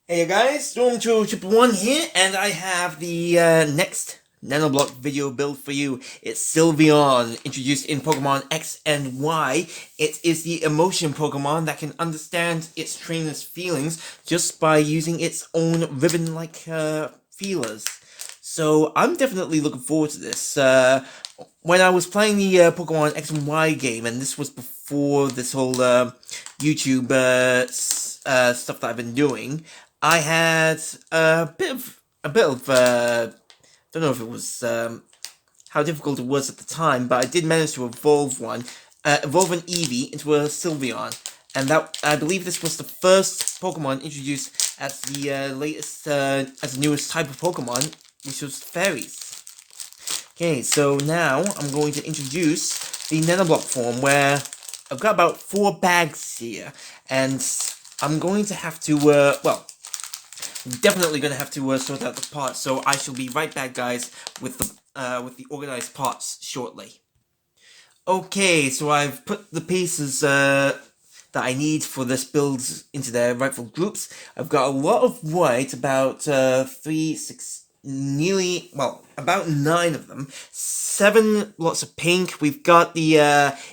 Hey guys, Storm2 1 here, and I have the next Nanoblock video build for you. It's Sylveon, introduced in Pokemon X and Y. It is the emotion Pokemon that can understand its trainer's feelings just by using its own ribbon-like feelers. So I'm definitely looking forward to this. When I was playing the Pokemon X and Y game, and this was before this whole YouTube stuff that I've been doing, I had don't know if it was how difficult it was at the time, but I did manage to evolve an Eevee into a Sylveon, and that I believe this was the first Pokemon introduced as the as the newest type of Pokemon, which was fairies. Okay, so now I'm going to introduce the Nanoblock form, where I've got about 4 bags here, and I'm going to have to, definitely going to have to sort out the parts, so I shall be right back, guys, with the organized parts shortly. Okay, so I've put the pieces that I need for this build into their rightful groups. I've got a lot of white, about 3, 6, nearly, well, about 9 of them. 7 lots of pink. We've got the,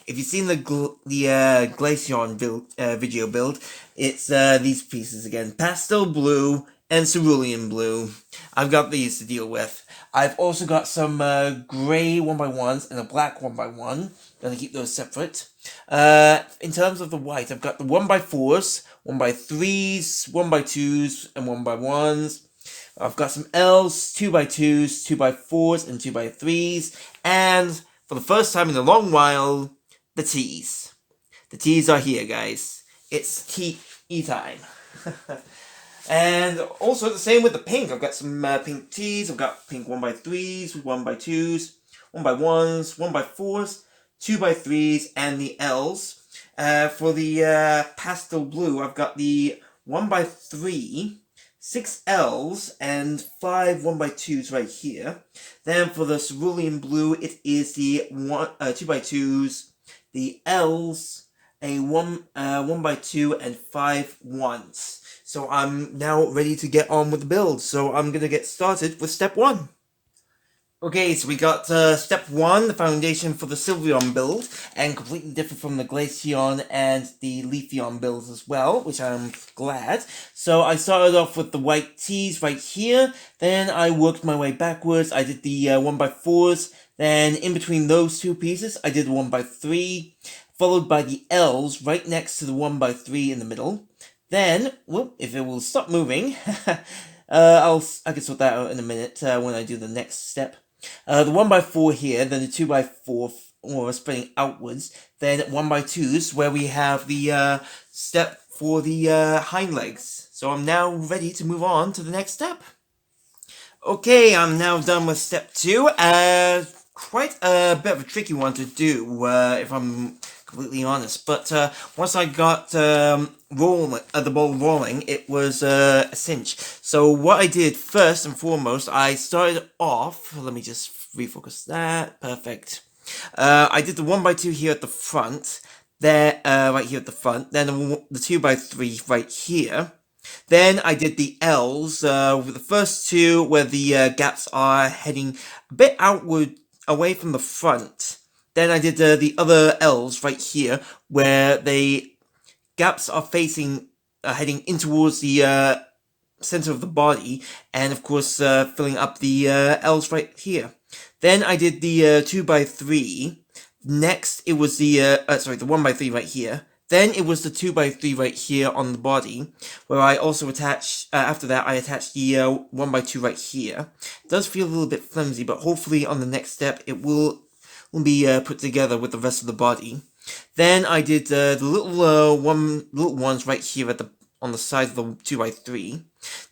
if you've seen the Glaceon video build, it's these pieces again. Pastel blue and cerulean blue. I've got these to deal with. I've also got some grey 1x1s and a black 1x1. Gonna keep those separate. In terms of the white, I've got the 1x4s, 1x3s, 1x2s, and 1x1s. I've got some L's, 2x2s, 2x4s, and 2x3s, and for the first time in a long while, the T's. The T's are here, guys. It's T time. And also the same with the pink. I've got some pink T's. I've got pink 1x3s, 1x2s, 1x1s, 1x4s, 2x3s, and the L's. For the pastel blue, I've got the 1x3, 6 L's, and 5 1x2s right here. Then for the cerulean blue, it is the 2x2s, the L's, a 1x2, and 5 1s. So I'm now ready to get on with the build. So I'm going to get started with step 1. Okay, so we got step 1, the foundation for the Sylveon build, and completely different from the Glaceon and the Leafeon builds as well, which I'm glad. So I started off with the white T's right here, then I worked my way backwards. I did the 1x4s, then in between those two pieces, I did 1x3, followed by the L's right next to the 1x3 in the middle. Then, whoop, if it will stop moving, I can sort that out in a minute when I do the next step. The 1x4 here, then the 2x4 or spreading outwards, then 1x2s where we have the step for the hind legs. So I'm now ready to move on to the next step. Okay, I'm now done with step 2. Quite a bit of a tricky one to do, if I'm completely honest. But once I got the ball rolling, it was a cinch. So what I did first and foremost, I started off. Let me just refocus that. Perfect. I did the 1x2 here at the front. There, right here at the front. Then the 2x3 right here. Then I did the L's with the first two where the gaps are heading a bit outward away from the front. Then I did the other L's right here where the gaps are facing, heading in towards the center of the body, and of course filling up the L's right here. Then I did the 2x3. Next it was the the 1x3 right here. Then it was the 2x3 right here on the body, where I also attached, after that I attached the 1x2 right here. It does feel a little bit flimsy, but hopefully on the next step it will be put together with the rest of the body. Then I did the little ones right here at on the side of the 2x3.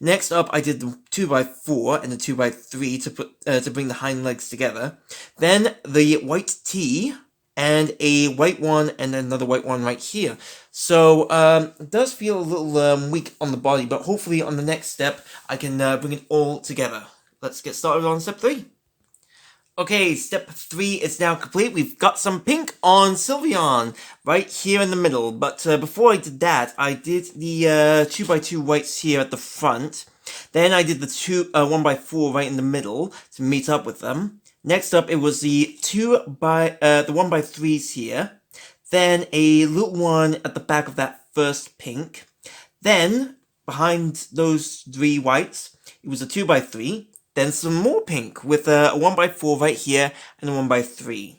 Next up, I did the 2x4 and the 2x3 to put to bring the hind legs together. Then the white T and a white one and another white one right here. So it does feel a little weak on the body, but hopefully on the next step I can bring it all together. Let's get started on step 3. Okay, step 3 is now complete. We've got some pink on Sylveon right here in the middle. But before I did that, I did the 2x2 whites here at the front. Then I did the 1x4 right in the middle to meet up with them. Next up, it was the 1x3s here. Then a little one at the back of that first pink. Then, behind those 3 whites, it was a 2x3. Then some more pink with a 1x4 right here and a 1x3.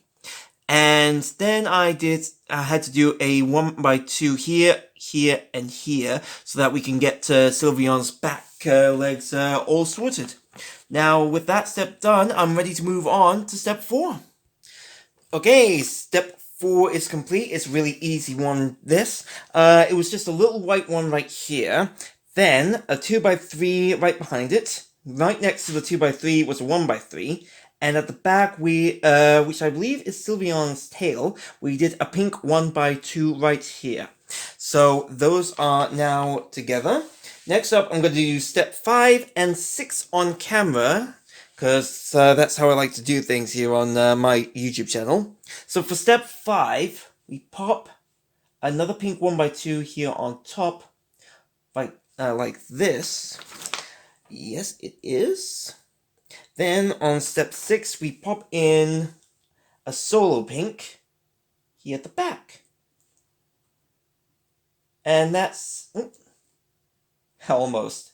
And then I had to do a 1x2 here, here, and here so that we can get Sylveon's back legs all sorted. Now, with that step done, I'm ready to move on to step 4. Okay, step 4 is complete. It's really easy one, this. It was just a little white one right here. Then, a 2x3 right behind it. Right next to the 2x3 was a 1x3. And at the back, which I believe is Sylveon's tail, we did a pink 1x2 right here. So, those are now together. Next up, I'm going to do step 5 and 6 on camera, because that's how I like to do things here on my YouTube channel. So for step 5, we pop another pink 1x2 here on top, like this. Yes, it is. Then on step 6, we pop in a solo pink here at the back. And that's... almost.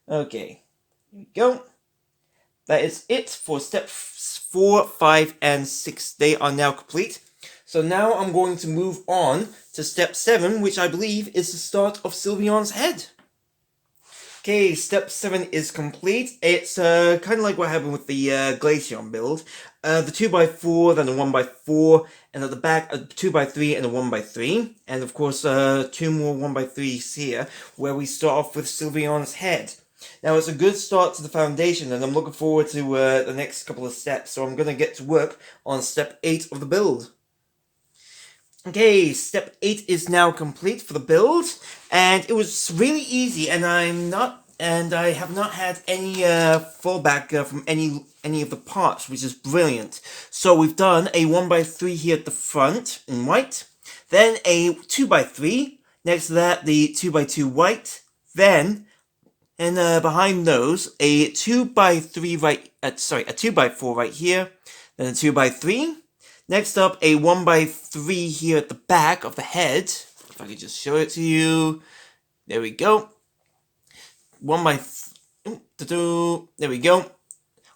Okay, here we go. That is it for steps 4, 5, and 6. They are now complete. So now I'm going to move on to step 7, which I believe is the start of Sylveon's head. Okay, step 7 is complete. It's kind of like what happened with the Glaceon build. The 2x4, then a 1x4, and at the back a 2x3 and a 1x3. And of course 2 more 1x3s here, where we start off with Sylveon's head. Now it's a good start to the foundation, and I'm looking forward to the next couple of steps, so I'm going to get to work on step 8 of the build. Okay, step 8 is now complete for the build, and it was really easy, and I have not had any fallback from any of the parts, which is brilliant. So we've done a 1x3 here at the front in white, then a 2x3, next to that the 2x2 white, then and behind those a 2x3 right, a 2x4 right here, then a 2x3. Next up, a 1x3 here at the back of the head. If I could just show it to you. There we go. There we go.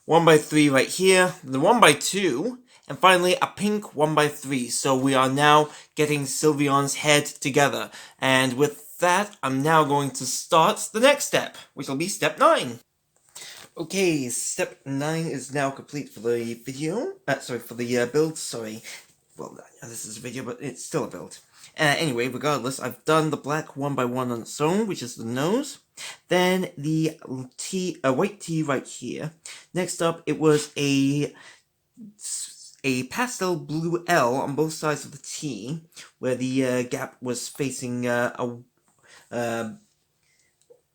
1x3 right here. The 1x2. And finally, a pink 1x3. So we are now getting Sylveon's head together. And with that, I'm now going to start the next step, which will be step 9. Okay, step 9 is now complete for the video. For the build, sorry. Well, this is a video, but it's still a build. Anyway, regardless, I've done the black 1x1 on its own, which is the nose. Then the white T right here. Next up, it was a pastel blue L on both sides of the T, where the gap was facing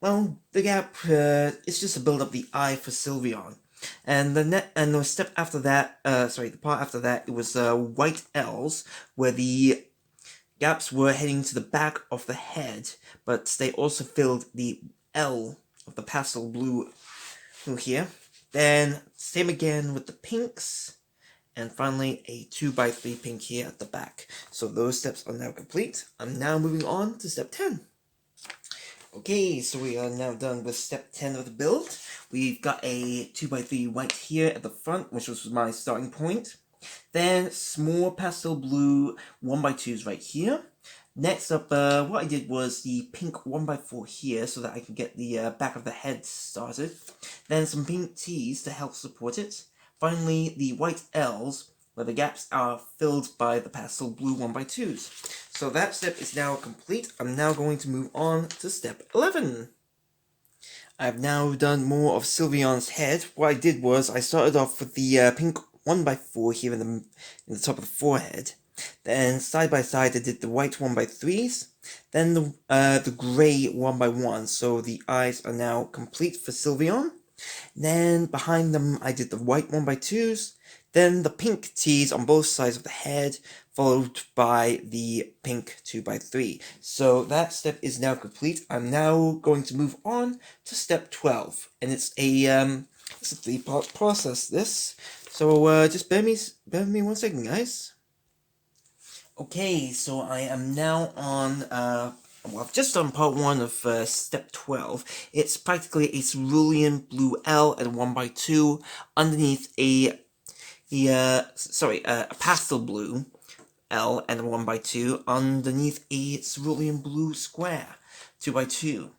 well, the gap is just to build up the eye for Sylveon. And the step after that, the part after that, it was white L's, where the gaps were heading to the back of the head, but they also filled the L of the pastel blue here. Then, same again with the pinks, and finally a 2x3 pink here at the back. So those steps are now complete. I'm now moving on to step 10. Okay, so we are now done with step 10 of the build. We've got a 2x3 white here at the front, which was my starting point. Then small pastel blue 1x2s right here. Next up, what I did was the pink 1x4 here, so that I can get the back of the head started. Then some pink T's to help support it. Finally, the white L's, where the gaps are filled by the pastel blue 1x2s. So that step is now complete. I'm now going to move on to step 11. I've now done more of Sylveon's head. What I did was I started off with the pink 1x4 here in the top of the forehead. Then side by side I did the white 1x3s. Then the grey 1x1. So the eyes are now complete for Sylveon. Then behind them I did the white 1x2s. then the pink T's on both sides of the head, followed by the pink 2x3. So that step is now complete. I'm now going to move on to step 12, and it's a 3-part process, this. So just bear with me 1 second, guys. Okay, so I am now on, well, I've just done part 1 of step 12. It's practically a cerulean blue L and 1x2 underneath a pastel blue L and 1x2 underneath a cerulean blue square 2x2.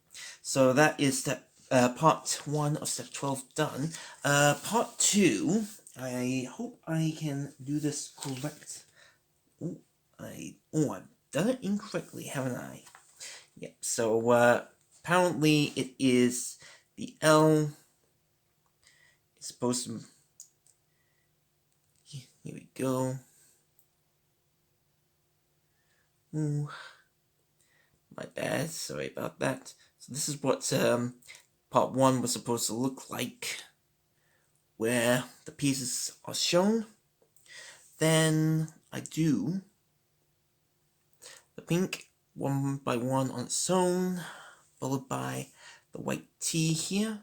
So that is step part 1 of step 12 done. Part 2, I hope I can do this correct. I've done it incorrectly, haven't I? Yep, so apparently it is the L is supposed to, here we go. Ooh, my bad, sorry about that. So this is what part 1 was supposed to look like, where the pieces are shown. Then I do the pink 1x1 on its own, followed by the white T here.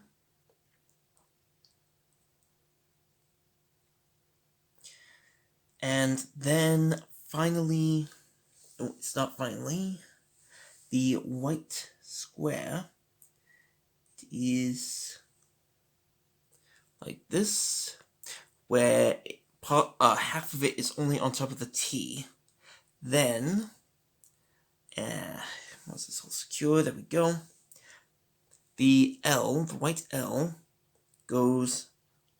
And then finally, oh, it's not finally, the white square is like this, where half of it is only on top of the T. Then, once it's all secure, there we go. The L, the white L, goes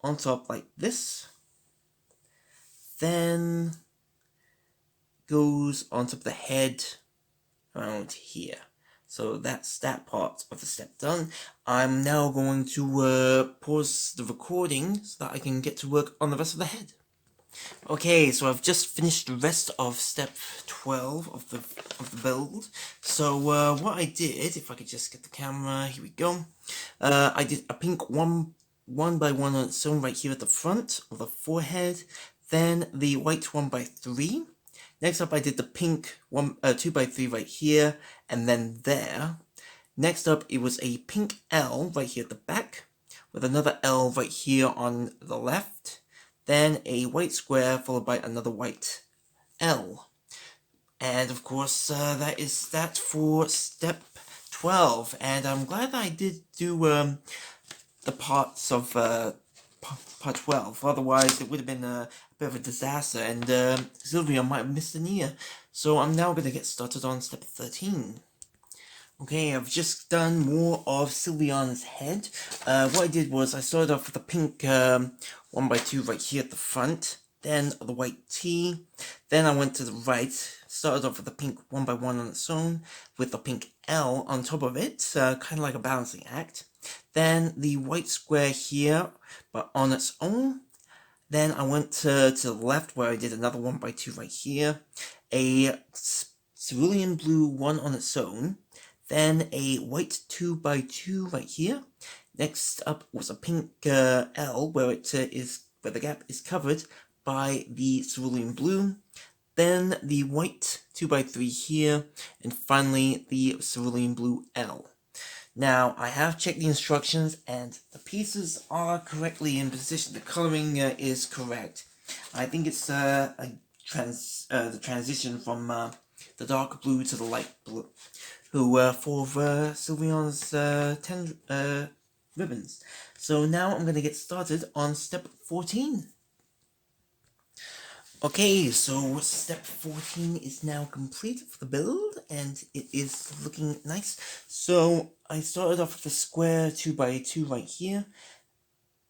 on top like this. Then goes on top of the head around here. So that's that part of the step done. I'm now going to pause the recording so that I can get to work on the rest of the head. Okay, so I've just finished the rest of step 12 of the build. So what I did, if I could just get the camera, here we go. I did a pink 1x1 on its own right here at the front of the forehead. Then the white 1x3. Next up I did the pink 2x3 right here, and then there. Next up it was a pink L right here at the back, with another L right here on the left. Then a white square followed by another white L. And of course that is that for step 12. And I'm glad that I did do the parts of part 12, otherwise it would have been a bit of a disaster, and Sylveon might have missed an ear. So I'm now going to get started on step 13. Okay, I've just done more of Sylveon's head. What I did was I started off with a pink 1x2 right here at the front, then the white T, then I went to the right, started off with the pink 1x1 on its own, with the pink L on top of it, kind of like a balancing act. Then the white square here, but on its own. Then I went to the left where I did another 1x2 right here, a cerulean blue 1 on its own, then a white 2x2 right here. Next up was a pink L where where the gap is covered by the cerulean blue. Then the white 2x3 here, and finally the cerulean blue L. Now, I have checked the instructions, and the pieces are correctly in position. The coloring is correct. I think it's the transition from the dark blue to the light blue, for Sylveon's 10 ribbons. So now I'm going to get started on step 14. Okay, so step 14 is now complete for the build, and it is looking nice. So I started off with a square 2x2 right here.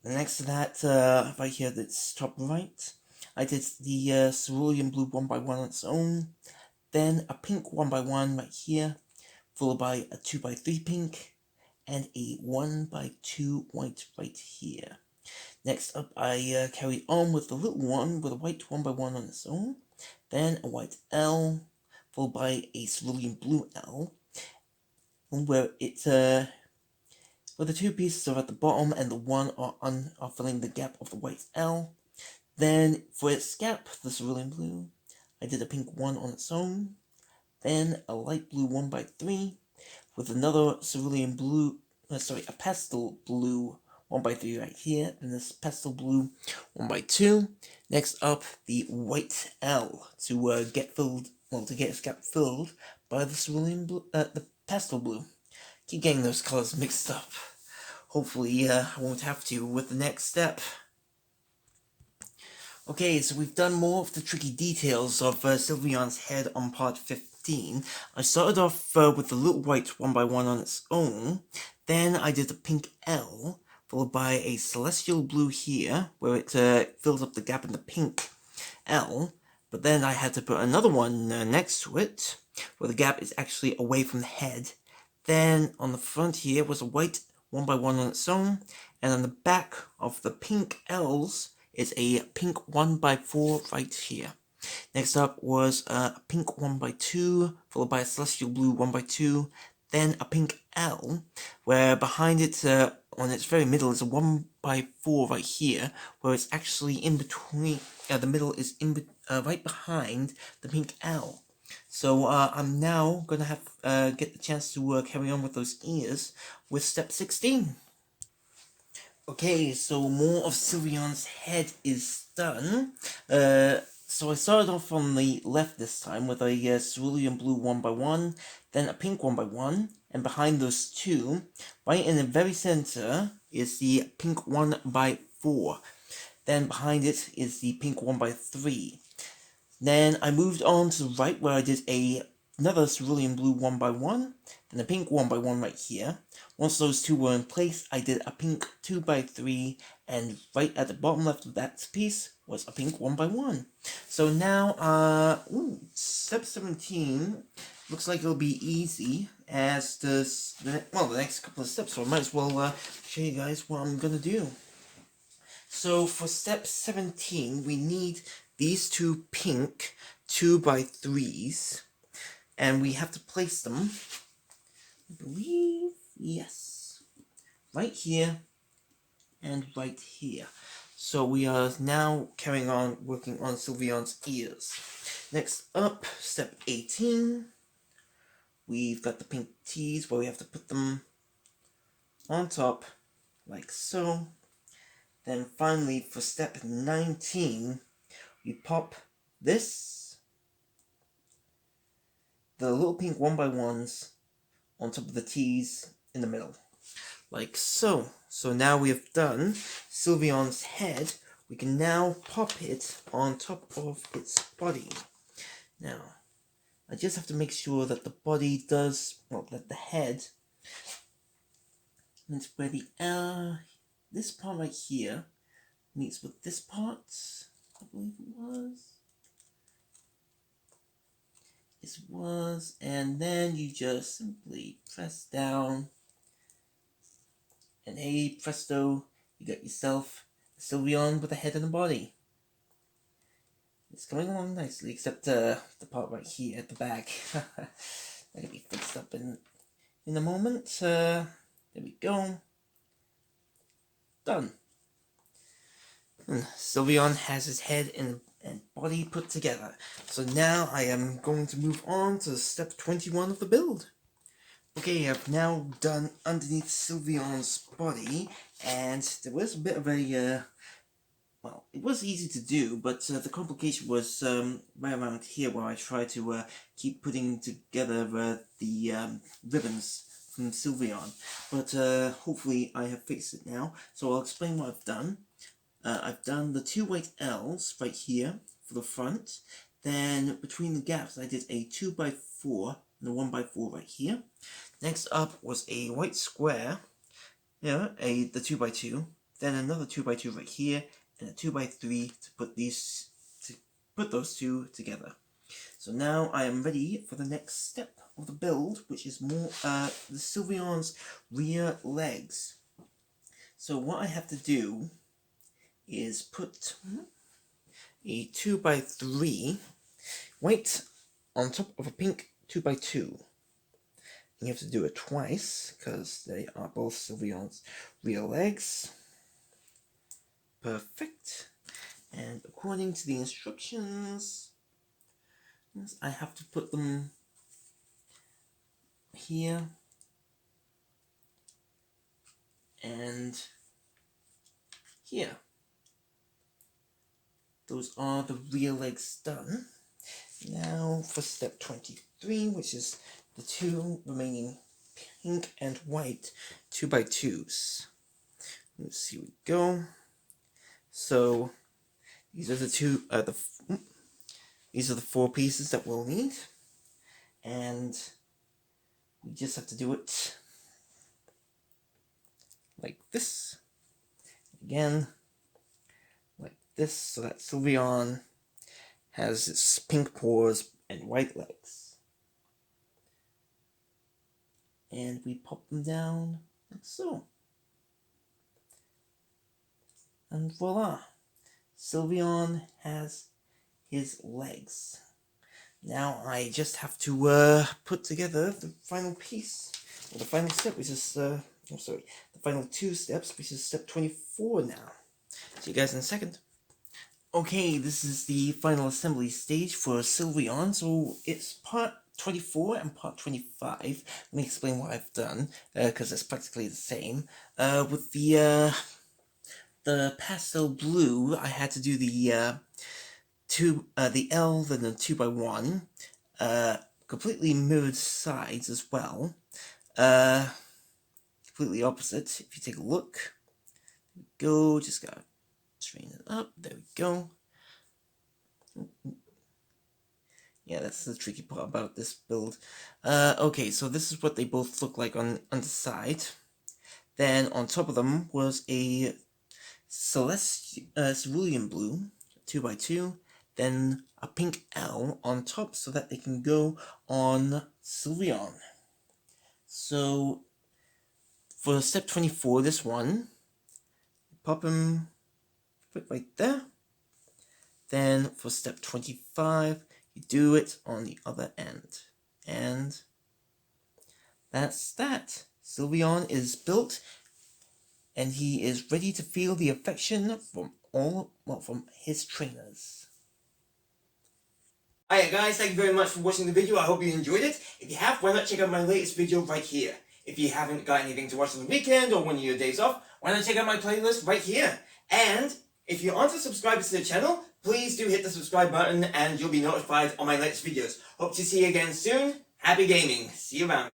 Next to that, right here, that's top right, I did the cerulean blue 1x1 on its own. Then a pink 1x1 right here, followed by a 2x3 pink, and a 1x2 white right here. Next up, I carried on with the little one with a white 1x1 on its own, then a white L, followed by a cerulean blue L, where where the two pieces are at the bottom and the one are filling the gap of the white L. Then for its scalp, the cerulean blue, I did a pink one on its own, then a light blue 1x3 with another cerulean blue, a pastel blue 1x3 right here, and this pastel blue 1x2. Next up, the white L to get its scalp filled by the cerulean blue, the pastel blue. Keep getting those colors mixed up. Hopefully, I won't have to with the next step. Okay, so we've done more of the tricky details of Sylveon's head on part 15. I started off with the little white 1x1 on its own, then I did a pink L, followed by a celestial blue here, where it fills up the gap in the pink L, but then I had to put another one next to it, where the gap is actually away from the head. Then on the front here was a white 1x1 on its own, and on the back of the pink L's is a pink 1x4 right here. Next up was a pink 1x2, followed by a celestial blue 1x2, then a pink L, where behind it, on its very middle, is a 1x4 right here, where it's actually in between, the middle is right behind the pink L. So I'm now gonna have get the chance to carry on with those ears with step 16. Okay, so more of Sylveon's head is done. So I started off on the left this time with a cerulean blue 1x1, then a pink 1x1, and behind those two, right in the very center, is the pink 1x4. Then behind it is the pink 1x3. Then I moved on to the right where I did another cerulean blue 1x1, then a pink 1x1 right here. Once those two were in place, I did a pink 2x3, and right at the bottom left of that piece was a pink 1x1. So now, step 17 looks like it'll be easy as the next couple of steps, so I might as well show you guys what I'm gonna do. So for step 17, we need these two pink 2x3s, and we have to place them, I believe, yes, right here and right here. So we are now carrying on working on Sylveon's ears. Next up, step 18, we've got the pink T's where we have to put them on top, like so. Then finally, for step 19, we pop this, the little pink 1x1s on top of the T's in the middle, like so. So now we have done Sylveon's head. We can now pop it on top of its body. Now, I just have to make sure that the body does, that the head, and where the this part right here meets with this part, I believe it was. This was, and then you just simply press down, and hey presto, you got yourself a Sylveon with a head and a body. It's coming along nicely, except the part right here at the back. That'll be fixed up in a moment. There we go. Done. Sylveon has his head and body put together. So now I am going to move on to step 21 of the build. Okay, I've now done underneath Sylveon's body, and there was a bit of a, it was easy to do, but the complication was right around here where I tried to keep putting together the ribbons from Sylveon. But hopefully I have fixed it now, so I'll explain what I've done. I've done the two white L's right here for the front. Then between the gaps I did a 2x4 and a 1x4 right here. Next up was a white square, the 2x2. Then another 2x2 right here, and a 2x3 to put those two together. So now I am ready for the next step of the build, which is more the Sylveon's rear legs. So what I have to do is put a 2x3 white on top of a pink 2x2. You have to do it twice because they are both Sylveon's rear legs. Perfect. And according to the instructions, I have to put them here and here. Those are the rear legs done. Now for step 23, which is the 2 remaining pink and white 2x2s. Let's see, we go. So these are the these are the 4 pieces that we'll need, and we just have to do it like this. Again, like this, so that Sylveon has its pink paws and white legs. And we pop them down like so. And voila! Sylveon has his legs. Now I just have to put together the final piece, or the final step, which is, the final 2 steps, which is step 24 now. See you guys in a second. Okay, this is the final assembly stage for Sylveon, so it's part 24 and part 25. Let me explain what I've done, because it's practically the same. With the pastel blue, I had to do the L, then the 2x1, completely mirrored sides as well, completely opposite. If you take a look, go, just gotta straighten it up, there we go. Yeah, that's the tricky part about this build. Okay, so this is what they both look like on the side. Then on top of them was a Sylveon blue, 2x2, then a pink L on top so that they can go on Sylveon. So for step 24, this one, pop him, put it right there. Then for step 25, you do it on the other end. And that's that. Sylveon is built, and he is ready to feel the affection from his trainers. Alright guys, thank you very much for watching the video. I hope you enjoyed it. If you have, why not check out my latest video right here. If you haven't got anything to watch on the weekend or one of your days off, why not check out my playlist right here. And if you aren't a subscriber to the channel, please do hit the subscribe button and you'll be notified on my latest videos. Hope to see you again soon. Happy gaming. See you around.